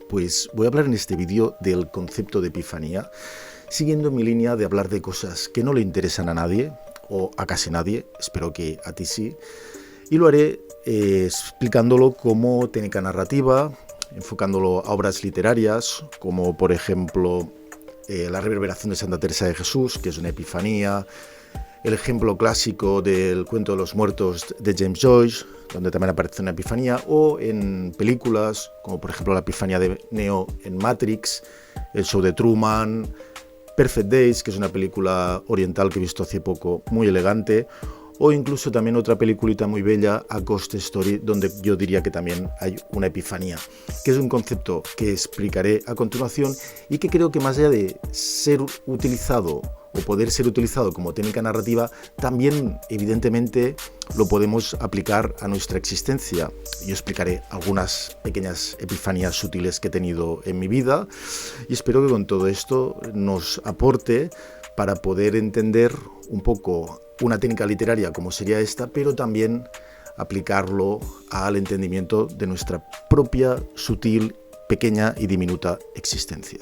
Pues voy a hablar en este vídeo del concepto de epifanía, siguiendo mi línea de hablar de cosas que no le interesan a nadie, o a casi nadie, espero que a ti sí, y lo haré explicándolo como técnica narrativa, enfocándolo a obras literarias, como por ejemplo La reverberación de Santa Teresa de Jesús, que es una epifanía, el ejemplo clásico del cuento de los muertos de James Joyce, donde también aparece una epifanía, o en películas, como por ejemplo la epifanía de Neo en Matrix, el show de Truman, Perfect Days, que es una película oriental que he visto hace poco, muy elegante, o incluso también otra peliculita muy bella, A Ghost Story, donde yo diría que también hay una epifanía, que es un concepto que explicaré a continuación y que creo que más allá de ser utilizado o poder ser utilizado como técnica narrativa, también evidentemente lo podemos aplicar a nuestra existencia. Yo explicaré algunas pequeñas epifanías sutiles que he tenido en mi vida y espero que con todo esto nos aporte para poder entender un poco una técnica literaria como sería esta, pero también aplicarlo al entendimiento de nuestra propia, sutil, pequeña y diminuta existencia.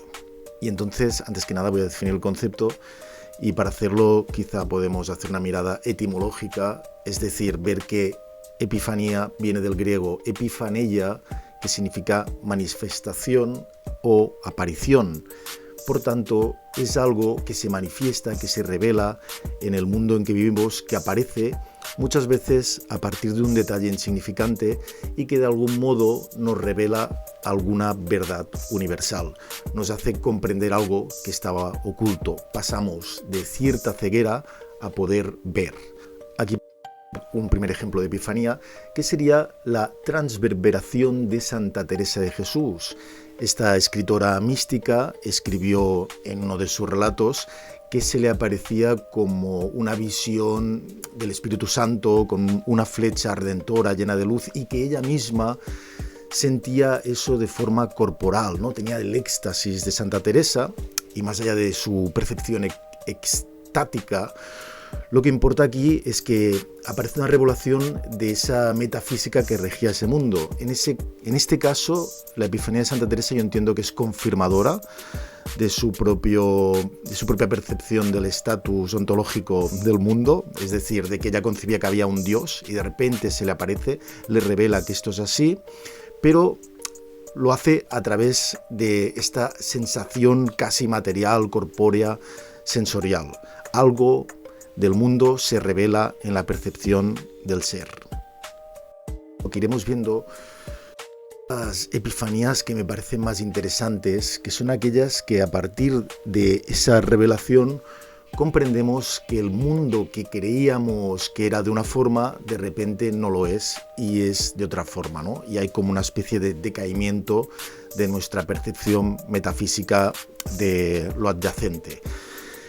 Y entonces, antes que nada, voy a definir el concepto y para hacerlo quizá podemos hacer una mirada etimológica, es decir, ver que epifanía viene del griego epifaneia, que significa manifestación o aparición. Por tanto, es algo que se manifiesta, que se revela en el mundo en que vivimos, que aparece muchas veces a partir de un detalle insignificante y que de algún modo nos revela alguna verdad universal. Nos hace comprender algo que estaba oculto. Pasamos de cierta ceguera a poder ver. Aquí un primer ejemplo de epifanía, que sería la transverberación de Santa Teresa de Jesús. Esta escritora mística escribió en uno de sus relatos que se le aparecía como una visión del Espíritu Santo con una flecha redentora llena de luz y que ella misma sentía eso de forma corporal, ¿no? Tenía el éxtasis de Santa Teresa y más allá de su percepción extática, lo que importa aquí es que aparece una revelación de esa metafísica que regía ese mundo. En este caso, la epifanía de Santa Teresa yo entiendo que es confirmadora de su propia percepción del estatus ontológico del mundo, es decir, de que ella concebía que había un Dios y de repente se le aparece, le revela que esto es así, pero lo hace a través de esta sensación casi material, corpórea, sensorial. Algo del mundo se revela en la percepción del ser. Lo que iremos viendo, las epifanías que me parecen más interesantes, que son aquellas que a partir de esa revelación comprendemos que el mundo que creíamos que era de una forma, de repente no lo es y es de otra forma, ¿no? Y hay como una especie de decaimiento de nuestra percepción metafísica de lo adyacente.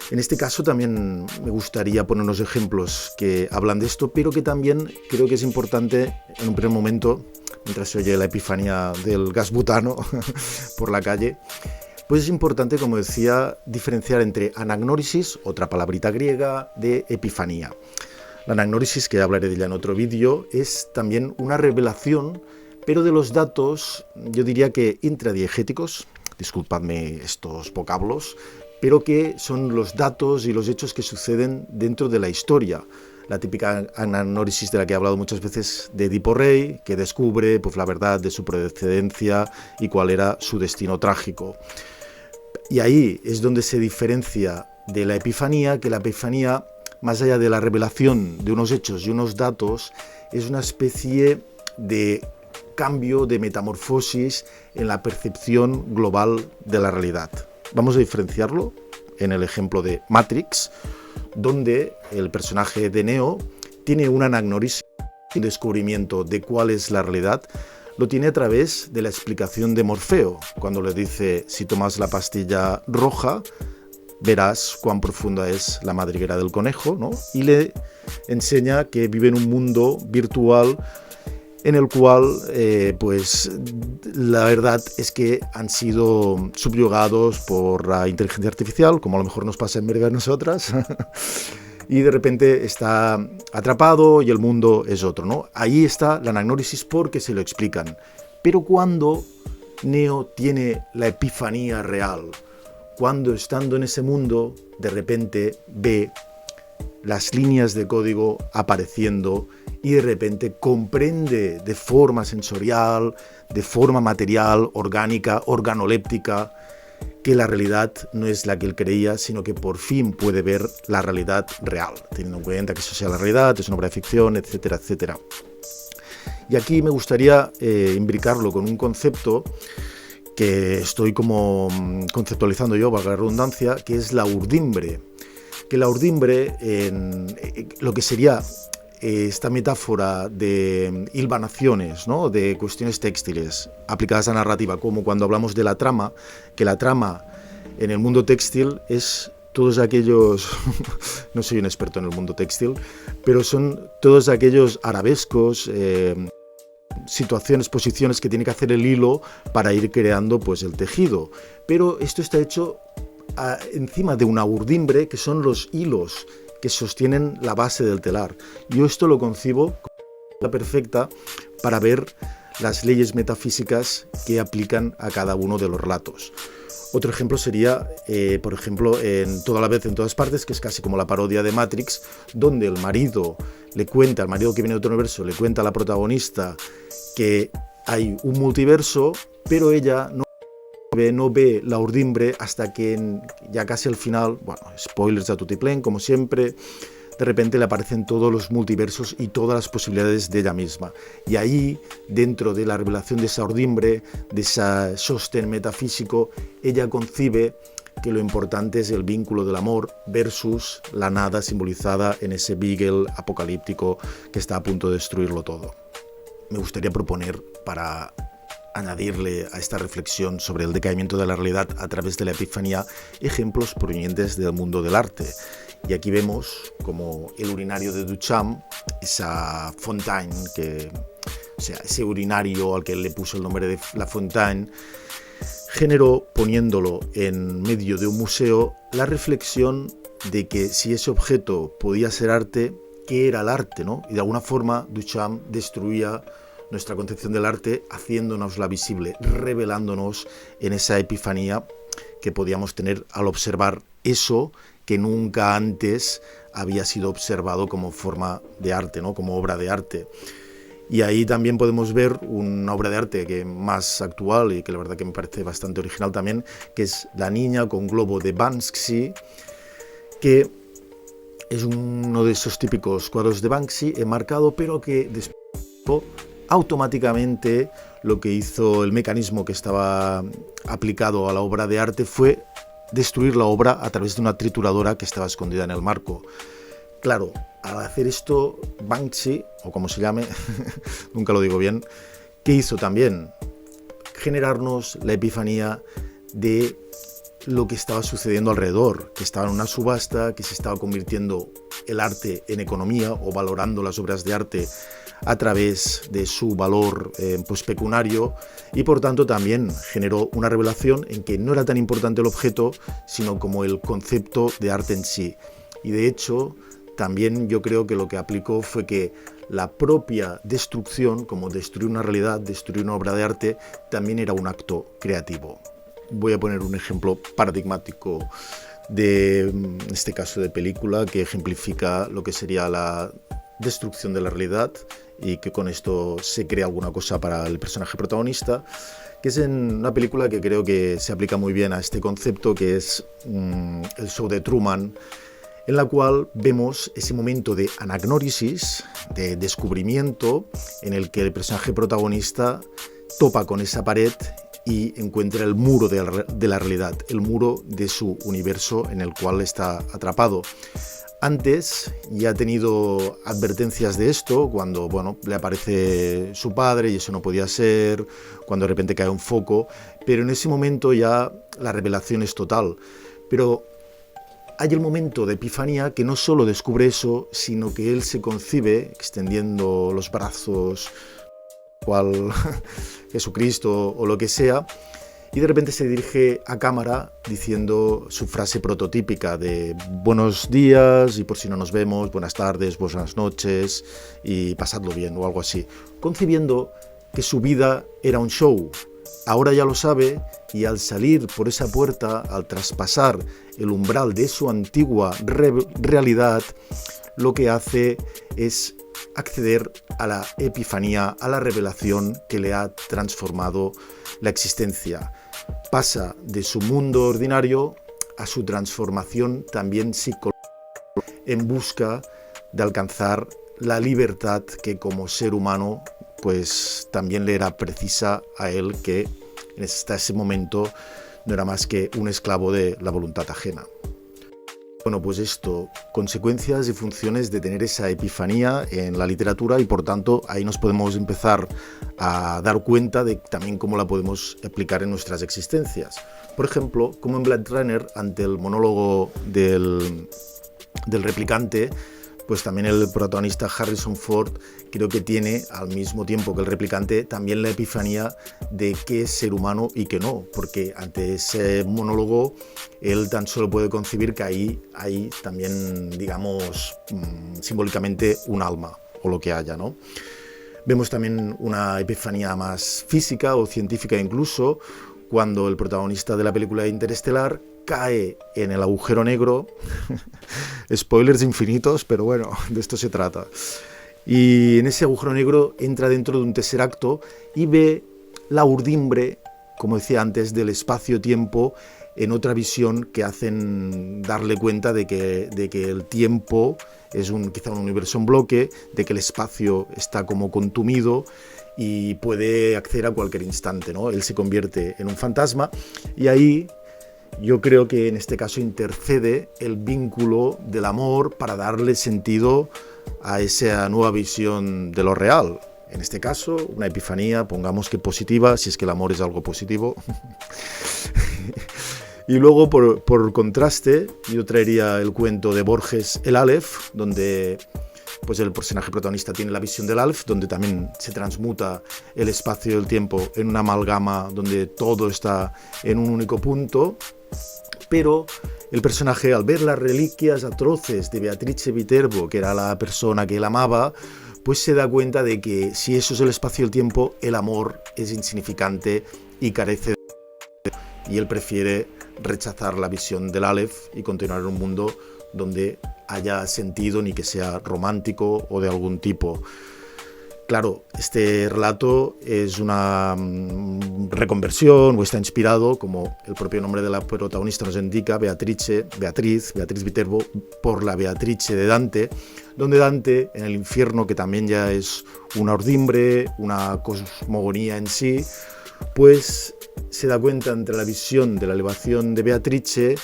En este caso también me gustaría poner unos ejemplos que hablan de esto, pero que también creo que es importante en un primer momento, mientras se oye la epifanía del gas butano por la calle, pues es importante, como decía, diferenciar entre anagnórisis, otra palabrita griega, de epifanía. La anagnórisis, que hablaré de ella en otro vídeo, es también una revelación, pero de los datos, yo diría que intradiegéticos, disculpadme estos vocablos, pero que son los datos y los hechos que suceden dentro de la historia. La típica anagnórisis de la que he hablado muchas veces de Edipo Rey, que descubre pues, la verdad de su procedencia y cuál era su destino trágico. Y ahí es donde se diferencia de la epifanía, que la epifanía, más allá de la revelación de unos hechos y unos datos, es una especie de cambio, de metamorfosis en la percepción global de la realidad. Vamos a diferenciarlo en el ejemplo de Matrix, donde el personaje de Neo tiene una anagnórisis, un descubrimiento de cuál es la realidad, lo tiene a través de la explicación de Morfeo, cuando le dice, si tomas la pastilla roja, verás cuán profunda es la madriguera del conejo, ¿no? Y le enseña que vive en un mundo virtual en el cual, pues, la verdad es que han sido subyugados por la inteligencia artificial, como a lo mejor nos pasa en verga a nosotras, y de repente está atrapado y el mundo es otro, ¿no? Ahí está la anagnórisis porque se lo explican. Pero cuando Neo tiene la epifanía real, cuando estando en ese mundo, de repente ve las líneas de código apareciendo y de repente comprende de forma sensorial, de forma material, orgánica, organoléptica, que la realidad no es la que él creía, sino que por fin puede ver la realidad real, teniendo en cuenta que eso sea la realidad, es una obra de ficción, etcétera, etcétera. Y aquí me gustaría imbricarlo con un concepto que estoy como conceptualizando yo, valga la redundancia, que es la urdimbre. Que la urdimbre, en lo que sería esta metáfora de hilvanaciones, ¿no?, de cuestiones textiles aplicadas a narrativa, como cuando hablamos de la trama, que la trama en el mundo textil es todos aquellos, no soy un experto en el mundo textil, pero son todos aquellos arabescos, situaciones, posiciones que tiene que hacer el hilo para ir creando pues el tejido. Pero esto está hecho encima de una urdimbre, que son los hilos que sostienen la base del telar. Yo esto lo concibo como perfecta para ver las leyes metafísicas que aplican a cada uno de los relatos. Otro ejemplo sería, por ejemplo, en Toda la vez en todas partes, que es casi como la parodia de Matrix, donde el marido que viene de otro universo, le cuenta a la protagonista que hay un multiverso, pero ella no ve la urdimbre hasta que ya casi al final, bueno, spoilers a tutiplén, como siempre, de repente le aparecen todos los multiversos y todas las posibilidades de ella misma. Y ahí, dentro de la revelación de esa urdimbre, de ese sostén metafísico, ella concibe que lo importante es el vínculo del amor versus la nada simbolizada en ese Beagle apocalíptico que está a punto de destruirlo todo. Me gustaría proponer, para añadirle a esta reflexión sobre el decaimiento de la realidad a través de la epifanía, ejemplos provenientes del mundo del arte. Y aquí vemos como el urinario de Duchamp, esa fontaine, ese urinario al que le puso el nombre de La Fontaine, generó, poniéndolo en medio de un museo, la reflexión de que si ese objeto podía ser arte, ¿qué era el arte, ¿no? Y de alguna forma Duchamp destruía nuestra concepción del arte haciéndonosla visible, revelándonos en esa epifanía que podíamos tener al observar eso que nunca antes había sido observado como forma de arte, ¿no?, como obra de arte. Y ahí también podemos ver una obra de arte que más actual y que la verdad que me parece bastante original también, que es La niña con globo de Banksy, que es uno de esos típicos cuadros de Banksy enmarcado, pero que después automáticamente lo que hizo el mecanismo que estaba aplicado a la obra de arte fue destruir la obra a través de una trituradora que estaba escondida en el marco. Claro, al hacer esto, Banksy, o como se llame, nunca lo digo bien, ¿qué hizo también? Generarnos la epifanía de lo que estaba sucediendo alrededor, que estaba en una subasta, que se estaba convirtiendo el arte en economía o valorando las obras de arte a través de su valor pues pecuniario, y por tanto también generó una revelación en que no era tan importante el objeto, sino como el concepto de arte en sí. Y de hecho, también yo creo que lo que aplicó fue que la propia destrucción, como destruir una realidad, destruir una obra de arte, también era un acto creativo. Voy a poner un ejemplo paradigmático de este caso de película que ejemplifica lo que sería la destrucción de la realidad y que con esto se crea alguna cosa para el personaje protagonista, que es en una película que creo que se aplica muy bien a este concepto, que es el show de Truman, en la cual vemos ese momento de anagnórisis, de descubrimiento, en el que el personaje protagonista topa con esa pared y encuentra el muro de la realidad, el muro de su universo en el cual está atrapado. Antes ya ha tenido advertencias de esto, cuando le aparece su padre y eso no podía ser, cuando de repente cae un foco, pero en ese momento ya la revelación es total. Pero hay el momento de epifanía que no solo descubre eso, sino que él se concibe extendiendo los brazos, cual Jesucristo o lo que sea, y de repente se dirige a cámara diciendo su frase prototípica de buenos días y por si no nos vemos, buenas tardes, buenas noches y pasadlo bien o algo así, concibiendo que su vida era un show, ahora ya lo sabe y al salir por esa puerta, al traspasar el umbral de su antigua realidad, lo que hace es acceder a la epifanía, a la revelación que le ha transformado la existencia. Pasa de su mundo ordinario a su transformación también psicológica en busca de alcanzar la libertad que como ser humano pues también le era precisa a él, que hasta ese momento no era más que un esclavo de la voluntad ajena. Bueno, pues esto, consecuencias y funciones de tener esa epifanía en la literatura, y por tanto ahí nos podemos empezar a dar cuenta de también cómo la podemos aplicar en nuestras existencias. Por ejemplo, como en Blade Runner, ante el monólogo del replicante, pues también el protagonista Harrison Ford creo que tiene, al mismo tiempo que el replicante, también la epifanía de qué es ser humano y qué no, porque ante ese monólogo él tan solo puede concebir que ahí hay también, digamos, simbólicamente un alma o lo que haya, ¿no? Vemos también una epifanía más física o científica incluso, cuando el protagonista de la película Interestelar cae en el agujero negro. Spoilers infinitos, pero bueno, de esto se trata. Y en ese agujero negro entra dentro de un tesseracto y ve la urdimbre, como decía antes, del espacio-tiempo en otra visión que hacen darle cuenta de que el tiempo es quizá un universo en bloque, de que el espacio está como contumido y puede acceder a cualquier instante, ¿no? Él se convierte en un fantasma y ahí yo creo que en este caso intercede el vínculo del amor para darle sentido a esa nueva visión de lo real. En este caso, una epifanía, pongamos que positiva, si es que el amor es algo positivo. Y luego, por contraste, yo traería el cuento de Borges, El Aleph, donde pues el personaje protagonista tiene la visión del Aleph, donde también se transmuta el espacio y el tiempo en una amalgama donde todo está en un único punto. Pero el personaje, al ver las reliquias atroces de Beatrice Viterbo, que era la persona que él amaba, pues se da cuenta de que si eso es el espacio y el tiempo, el amor es insignificante y carece de... Y él prefiere rechazar la visión del Aleph y continuar en un mundo donde haya sentido, ni que sea romántico o de algún tipo. Claro, este relato es una reconversión o está inspirado, como el propio nombre de la protagonista nos indica, Beatriz Viterbo, por la Beatrice de Dante, donde Dante, en el infierno, que también ya es una urdimbre, una cosmogonía en sí, pues se da cuenta entre la visión de la elevación de Beatrice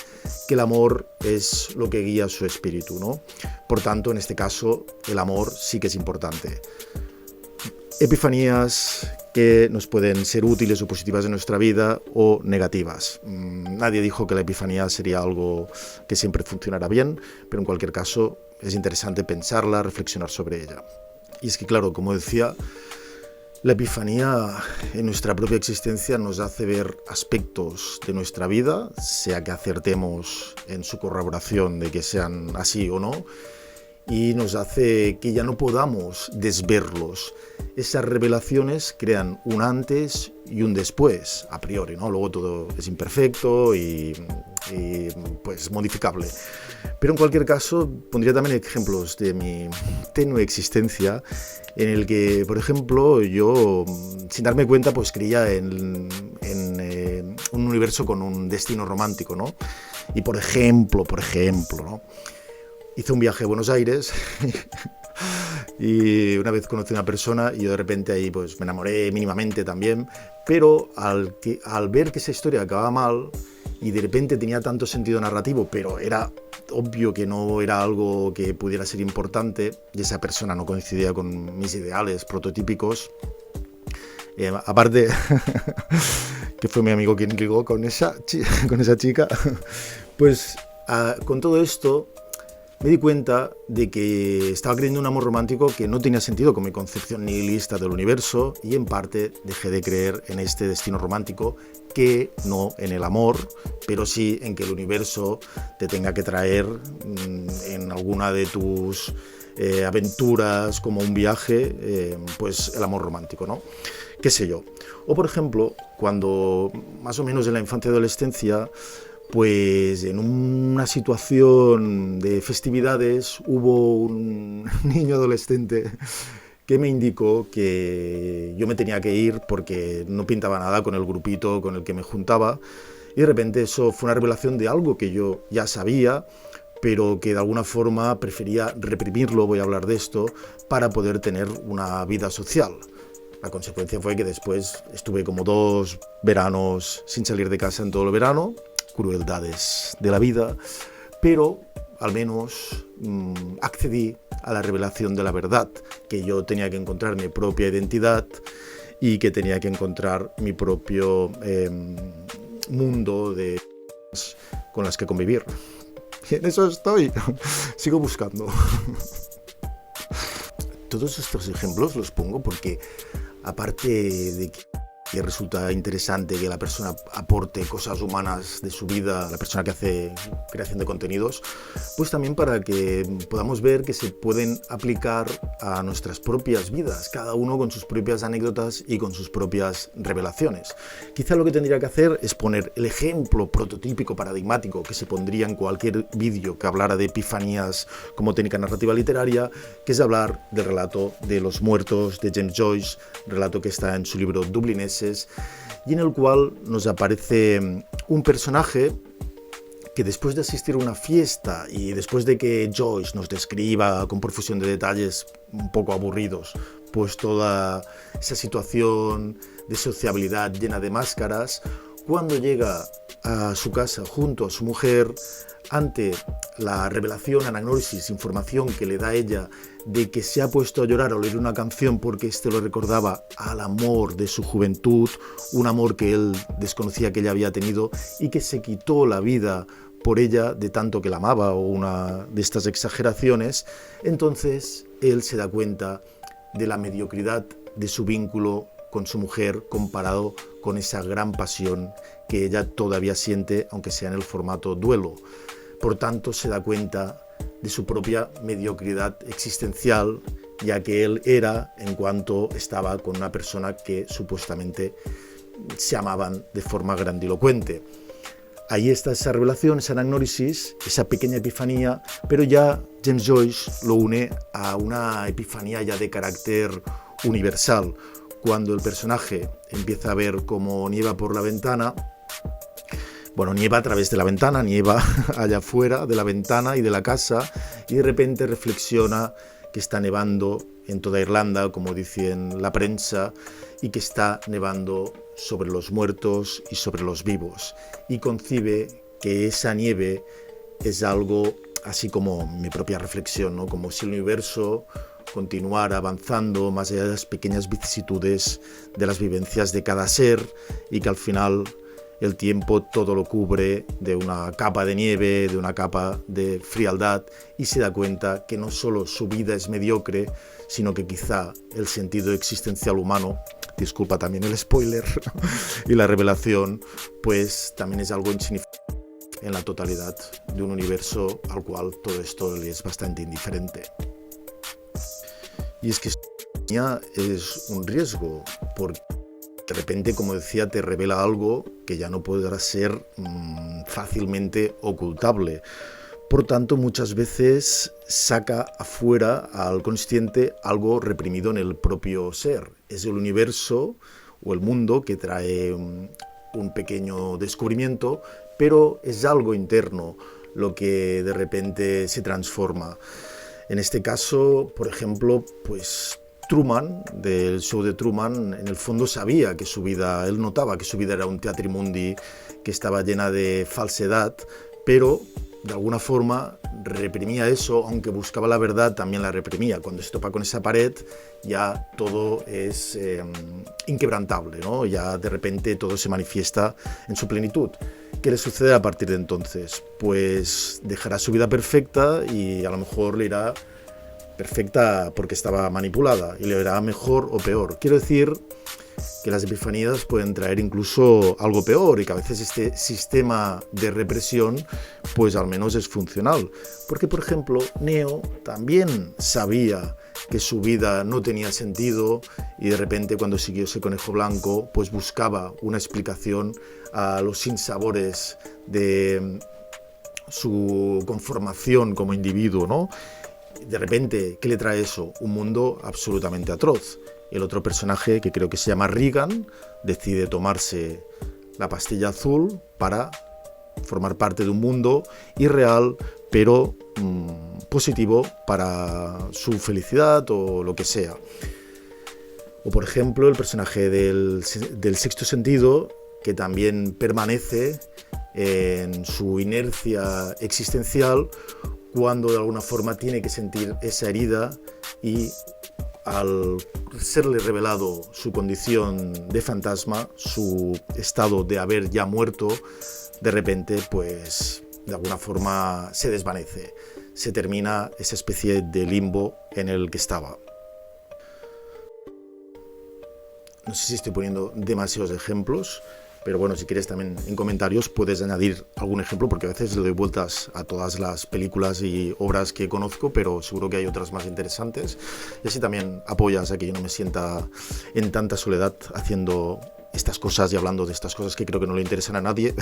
que el amor es lo que guía su espíritu, ¿no? Por tanto, en este caso, el amor sí que es importante. Epifanías que nos pueden ser útiles o positivas en nuestra vida o negativas. Nadie dijo que la epifanía sería algo que siempre funcionara bien, pero en cualquier caso es interesante pensarla, reflexionar sobre ella. Y es que, claro, como decía, la epifanía en nuestra propia existencia nos hace ver aspectos de nuestra vida, sea que acertemos en su corroboración de que sean así o no, y nos hace que ya no podamos desverlos. Esas revelaciones crean un antes y un después, a priori, ¿no? Luego todo es imperfecto y pues modificable. Pero en cualquier caso, pondría también ejemplos de mi tenue existencia en el que, por ejemplo, yo, sin darme cuenta, pues creía en un universo con un destino romántico, ¿no? Y por ejemplo, ¿no? Hice un viaje a Buenos Aires y una vez conocí a una persona y yo de repente ahí pues me enamoré mínimamente también, pero al ver que esa historia acababa mal y de repente tenía tanto sentido narrativo, pero era obvio que no era algo que pudiera ser importante y esa persona no coincidía con mis ideales prototípicos, aparte que fue mi amigo quien ligó con esa chica, pues con todo esto me di cuenta de que estaba creyendo un amor romántico que no tenía sentido con mi concepción nihilista del universo y en parte dejé de creer en este destino romántico, que no en el amor, pero sí en que el universo te tenga que traer en alguna de tus aventuras como un viaje, pues el amor romántico, ¿no? qué sé yo. O por ejemplo, cuando más o menos en la infancia y adolescencia, pues en una situación de festividades hubo un niño adolescente que me indicó que yo me tenía que ir porque no pintaba nada con el grupito con el que me juntaba, y de repente eso fue una revelación de algo que yo ya sabía, pero que de alguna forma prefería reprimirlo, voy a hablar de esto, para poder tener una vida social. La consecuencia fue que después estuve como 2 veranos sin salir de casa en todo el verano, crueldades de la vida, pero al menos accedí a la revelación de la verdad, que yo tenía que encontrar mi propia identidad y que tenía que encontrar mi propio mundo de con las que convivir. Y en eso estoy, sigo buscando. Todos estos ejemplos los pongo porque, aparte de que resulta interesante que la persona aporte cosas humanas de su vida, la persona que hace creación de contenidos, pues también para que podamos ver que se pueden aplicar a nuestras propias vidas, cada uno con sus propias anécdotas y con sus propias revelaciones. Quizá lo que tendría que hacer es poner el ejemplo prototípico, paradigmático, que se pondría en cualquier vídeo que hablara de epifanías como técnica narrativa literaria, que es hablar del relato de los muertos de James Joyce, relato que está en su libro Dublineses, y en el cual nos aparece un personaje que, después de asistir a una fiesta y después de que Joyce nos describa con profusión de detalles un poco aburridos pues toda esa situación de sociabilidad llena de máscaras, cuando llega a su casa junto a su mujer, ante la revelación, anagnórisis, información que le da ella de que se ha puesto a llorar al oír una canción porque este lo recordaba al amor de su juventud, un amor que él desconocía que ella había tenido y que se quitó la vida por ella de tanto que la amaba, o una de estas exageraciones. Entonces él se da cuenta de la mediocridad de su vínculo con su mujer comparado con esa gran pasión que ella todavía siente, aunque sea en el formato duelo. Por tanto, se da cuenta de su propia mediocridad existencial, ya que él era en cuanto estaba con una persona que supuestamente se amaban de forma grandilocuente. Ahí está esa revelación, esa anagnórisis, esa pequeña epifanía, pero ya James Joyce lo une a una epifanía ya de carácter universal. Cuando el personaje empieza a ver cómo nieva por la ventana, bueno, nieva a través de la ventana, nieva allá afuera de la ventana y de la casa, y de repente reflexiona que está nevando en toda Irlanda, como dice en la prensa, y que está nevando sobre los muertos y sobre los vivos, y concibe que esa nieve es algo así como mi propia reflexión, ¿no? Como si el universo continuara avanzando más allá de las pequeñas vicisitudes de las vivencias de cada ser, y que al final el tiempo todo lo cubre de una capa de nieve, de una capa de frialdad, y se da cuenta que no solo su vida es mediocre, sino que quizá el sentido existencial humano, disculpa también el spoiler, y la revelación, pues también es algo insignificante en la totalidad de un universo al cual todo esto le es bastante indiferente. Y es que es un riesgo, porque de repente, como decía, te revela algo que ya no podrá ser fácilmente ocultable. Por tanto, muchas veces saca afuera al consciente algo reprimido en el propio ser. Es el universo o el mundo que trae un pequeño descubrimiento, pero es algo interno lo que de repente se transforma. En este caso, por ejemplo, pues Truman, del show de Truman, en el fondo sabía que su vida, él notaba que su vida era un teatrimundi que estaba llena de falsedad, pero de alguna forma reprimía eso, aunque buscaba la verdad, también la reprimía. Cuando se topa con esa pared, ya todo es inquebrantable, ¿no? Ya de repente todo se manifiesta en su plenitud. ¿Qué le sucede a partir de entonces? Pues dejará su vida perfecta y a lo mejor le irá perfecta porque estaba manipulada, y le irá mejor o peor. Quiero decir que las epifanías pueden traer incluso algo peor, y que a veces este sistema de represión pues al menos es funcional. Porque, por ejemplo, Neo también sabía que su vida no tenía sentido y de repente cuando siguió ese conejo blanco pues buscaba una explicación a los sinsabores de su conformación como individuo, ¿no? De repente, ¿qué le trae eso? Un mundo absolutamente atroz. El otro personaje, que creo que se llama Regan, decide tomarse la pastilla azul para formar parte de un mundo irreal, pero positivo para su felicidad o lo que sea. O por ejemplo, el personaje del sexto sentido, que también permanece en su inercia existencial cuando de alguna forma tiene que sentir esa herida y al serle revelado su condición de fantasma, su estado de haber ya muerto, de repente pues de alguna forma se desvanece, se termina esa especie de limbo en el que estaba. No sé si estoy poniendo demasiados ejemplos, pero bueno, si quieres también en comentarios puedes añadir algún ejemplo, porque a veces le doy vueltas a todas las películas y obras que conozco, pero seguro que hay otras más interesantes. Y así también apoyas a que yo no me sienta en tanta soledad haciendo estas cosas y hablando de estas cosas que creo que no le interesan a nadie,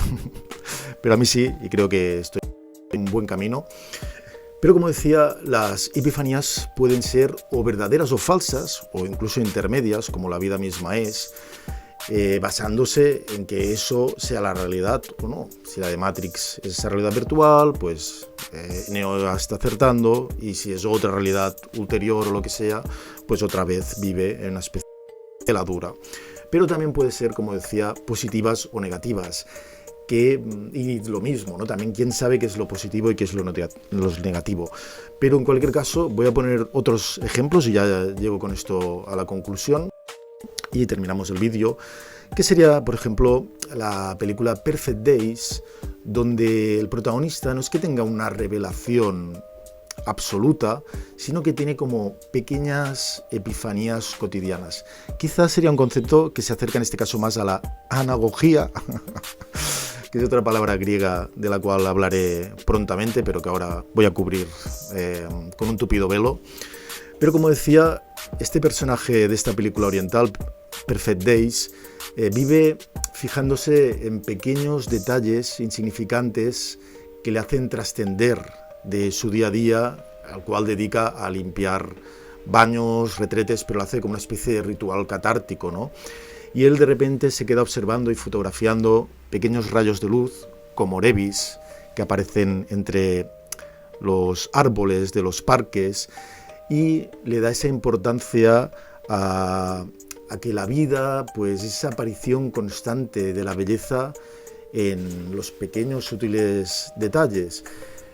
pero a mí sí, y creo que estoy en un buen camino. Pero como decía, las epifanías pueden ser o verdaderas o falsas, o incluso intermedias, como la vida misma es, basándose en que eso sea la realidad o no. Si la de Matrix es esa realidad virtual, pues Neo está acertando, y si es otra realidad ulterior o lo que sea, pues otra vez vive en una especie de heladura. Pero también puede ser, como decía, positivas o negativas. Y lo mismo, ¿no? También quién sabe qué es lo positivo y qué es lo negativo. Pero en cualquier caso voy a poner otros ejemplos y ya llego con esto a la conclusión y terminamos el vídeo, que sería, por ejemplo, la película Perfect Days, donde el protagonista no es que tenga una revelación absoluta, sino que tiene como pequeñas epifanías cotidianas. Quizás sería un concepto que se acerca en este caso más a la anagogía, que es otra palabra griega de la cual hablaré prontamente, pero que ahora voy a cubrir con un tupido velo. Pero como decía, este personaje de esta película oriental, Perfect Days, vive fijándose en pequeños detalles insignificantes que le hacen trascender de su día a día, al cual dedica a limpiar baños, retretes, pero lo hace como una especie de ritual catártico, ¿no? Y él de repente se queda observando y fotografiando pequeños rayos de luz, como Orebis, que aparecen entre los árboles de los parques, y le da esa importancia a que la vida, pues esa aparición constante de la belleza en los pequeños sutiles detalles,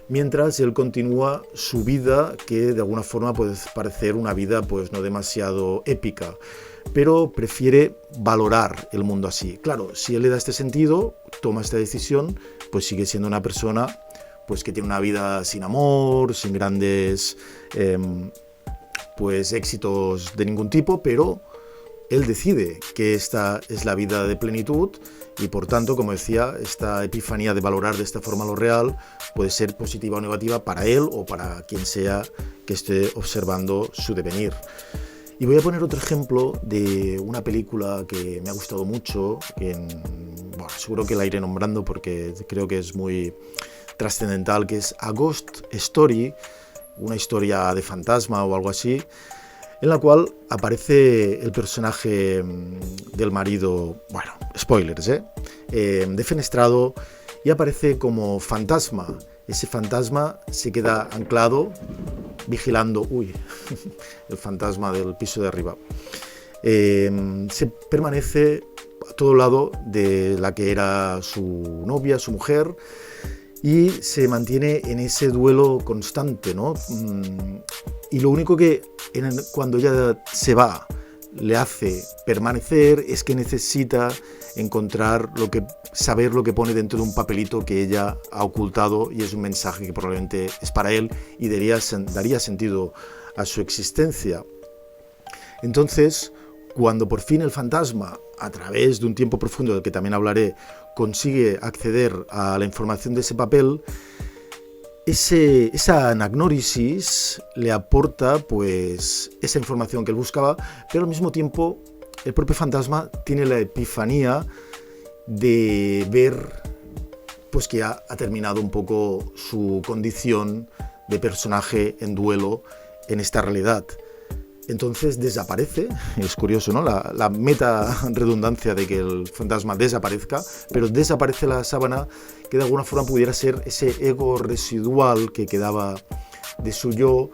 mientras él continúa su vida, que de alguna forma puede parecer una vida pues no demasiado épica, pero prefiere valorar el mundo así. Claro, si él le da este sentido, toma esta decisión, pues sigue siendo una persona pues que tiene una vida sin amor, sin grandes pues éxitos de ningún tipo, pero él decide que esta es la vida de plenitud y por tanto, como decía, esta epifanía de valorar de esta forma lo real puede ser positiva o negativa para él o para quien sea que esté observando su devenir. Y voy a poner otro ejemplo de una película que me ha gustado mucho, bueno, seguro que la iré nombrando porque creo que es muy trascendental, que es A Ghost Story, una historia de fantasma o algo así, en la cual aparece el personaje del marido, bueno, spoilers, defenestrado, y aparece como fantasma. Ese fantasma se queda anclado, vigilando, el fantasma del piso de arriba. Se permanece a todo lado de la que era su novia, su mujer, y se mantiene en ese duelo constante, ¿no? Y lo único que cuando ella se va le hace permanecer es que necesita encontrar saber lo que pone dentro de un papelito que ella ha ocultado, y es un mensaje que probablemente es para él y daría sentido a su existencia. Entonces, cuando por fin el fantasma, a través de un tiempo profundo del que también hablaré, consigue acceder a la información de ese papel, esa anagnórisis le aporta pues esa información que él buscaba, pero al mismo tiempo el propio fantasma tiene la epifanía de ver pues que ha terminado un poco su condición de personaje en duelo en esta realidad. Entonces desaparece, es curioso, ¿no? La meta redundancia de que el fantasma desaparezca, pero desaparece la sábana que de alguna forma pudiera ser ese ego residual que quedaba de su yo,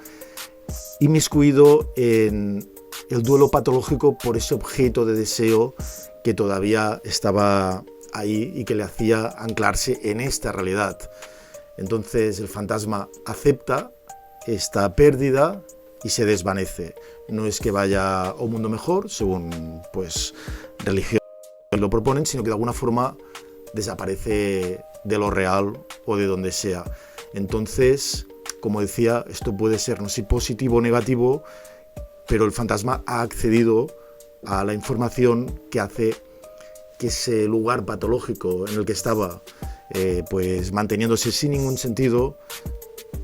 inmiscuido en el duelo patológico por ese objeto de deseo que todavía estaba ahí y que le hacía anclarse en esta realidad. Entonces el fantasma acepta esta pérdida y se desvanece. No es que vaya a un mundo mejor, según pues religión lo proponen, sino que de alguna forma desaparece de lo real o de donde sea. Entonces, como decía, esto puede ser no sé positivo o negativo, pero el fantasma ha accedido a la información que hace que ese lugar patológico en el que estaba pues manteniéndose sin ningún sentido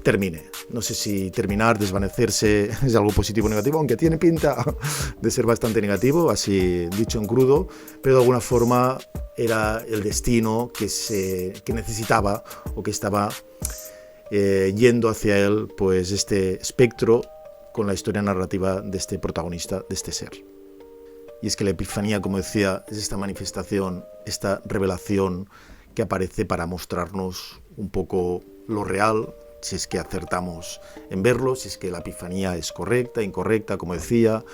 termine. No sé si terminar, desvanecerse es algo positivo o negativo, aunque tiene pinta de ser bastante negativo, así dicho en crudo, pero de alguna forma era el destino que necesitaba o que estaba yendo hacia él, pues este espectro con la historia narrativa de este protagonista, de este ser. Y es que la epifanía, como decía, es esta manifestación, esta revelación que aparece para mostrarnos un poco lo real, si es que acertamos en verlo, si es que la epifanía es correcta, incorrecta, como decía,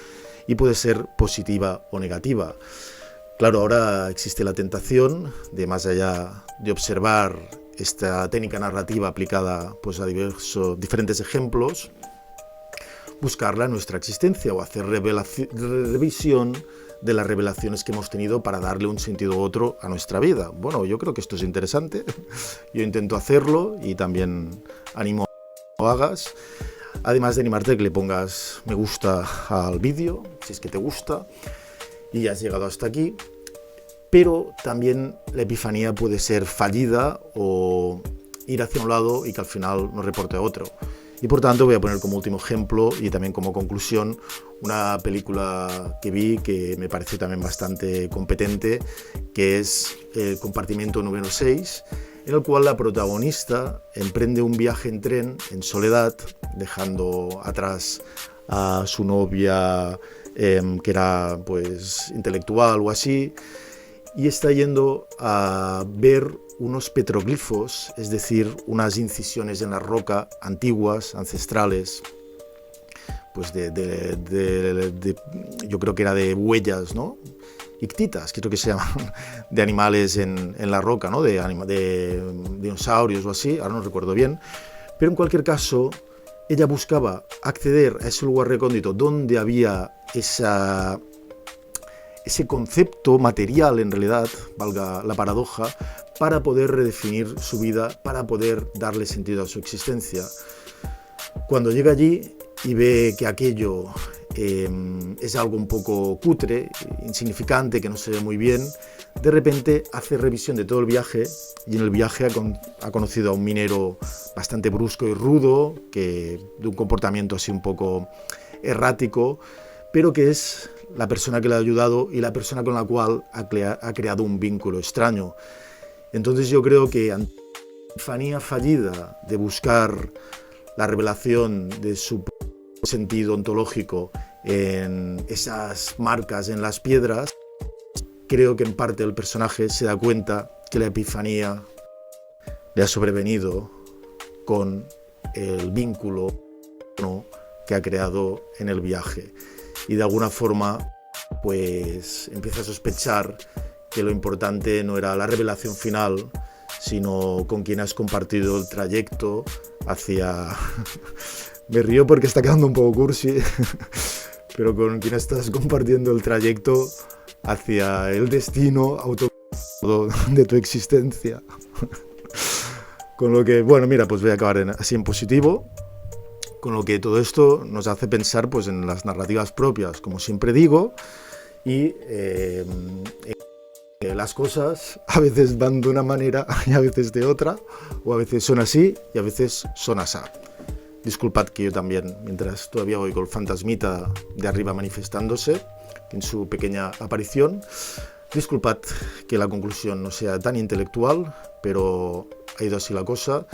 y puede ser positiva o negativa. Claro, ahora existe la tentación de, más allá de observar esta técnica narrativa aplicada pues, a diferentes ejemplos, buscarla en nuestra existencia o hacer revisión de las revelaciones que hemos tenido para darle un sentido u otro a nuestra vida. Bueno, yo creo que esto es interesante, yo intento hacerlo y también animo a que lo hagas, además de animarte a que le pongas me gusta al vídeo, si es que te gusta y has llegado hasta aquí, pero también la epifanía puede ser fallida o ir hacia un lado y que al final nos reporte a otro. Y por tanto voy a poner como último ejemplo y también como conclusión una película que vi que me pareció también bastante competente, que es El compartimiento número 6, en el cual la protagonista emprende un viaje en tren en soledad, dejando atrás a su novia que era pues intelectual o así, y está yendo a ver unos petroglifos, es decir, unas incisiones en la roca antiguas, ancestrales, pues yo creo que era de huellas, ¿no? Ictitas, creo que se llaman, de animales en la roca, ¿no? De dinosaurios o así, ahora no recuerdo bien, pero en cualquier caso, ella buscaba acceder a ese lugar recóndito donde había ese concepto material, en realidad, valga la paradoja, para poder redefinir su vida, para poder darle sentido a su existencia. Cuando llega allí y ve que aquello es algo un poco cutre, insignificante, que no se ve muy bien, de repente hace revisión de todo el viaje y en el viaje ha conocido a un minero bastante brusco y rudo, de un comportamiento así un poco errático, pero que es la persona que le ha ayudado y la persona con la cual ha creado un vínculo extraño. Entonces yo creo que ante la epifanía fallida de buscar la revelación de su sentido ontológico en esas marcas en las piedras, creo que en parte el personaje se da cuenta que la epifanía le ha sobrevenido con el vínculo, ¿no?, que ha creado en el viaje. Y de alguna forma pues empieza a sospechar que lo importante no era la revelación final, sino con quien has compartido el trayecto hacia... Me río porque está quedando un poco cursi, pero con quien estás compartiendo el trayecto hacia el destino de tu existencia. Con lo que, bueno, mira, pues voy a acabar así en positivo. Con lo que todo esto nos hace pensar pues, en las narrativas propias, como siempre digo, y en porque las cosas a veces van de una manera y a veces de otra, o a veces son así y a veces son asá. Disculpad que yo también, mientras todavía oigo el fantasmita de arriba manifestándose en su pequeña aparición, disculpad que la conclusión no sea tan intelectual, pero ha ido así la cosa.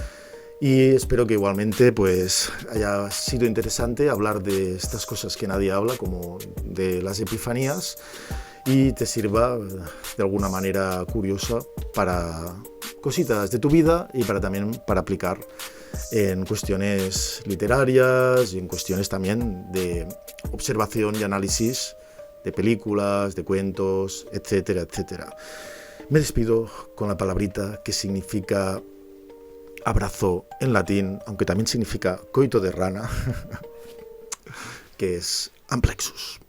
Y espero que igualmente pues haya sido interesante hablar de estas cosas que nadie habla, como de las epifanías, y te sirva de alguna manera curiosa para cositas de tu vida y también para aplicar en cuestiones literarias y en cuestiones también de observación y análisis de películas, de cuentos, etcétera, etcétera. Me despido con la palabrita que significa abrazo en latín, aunque también significa coito de rana, que es amplexus.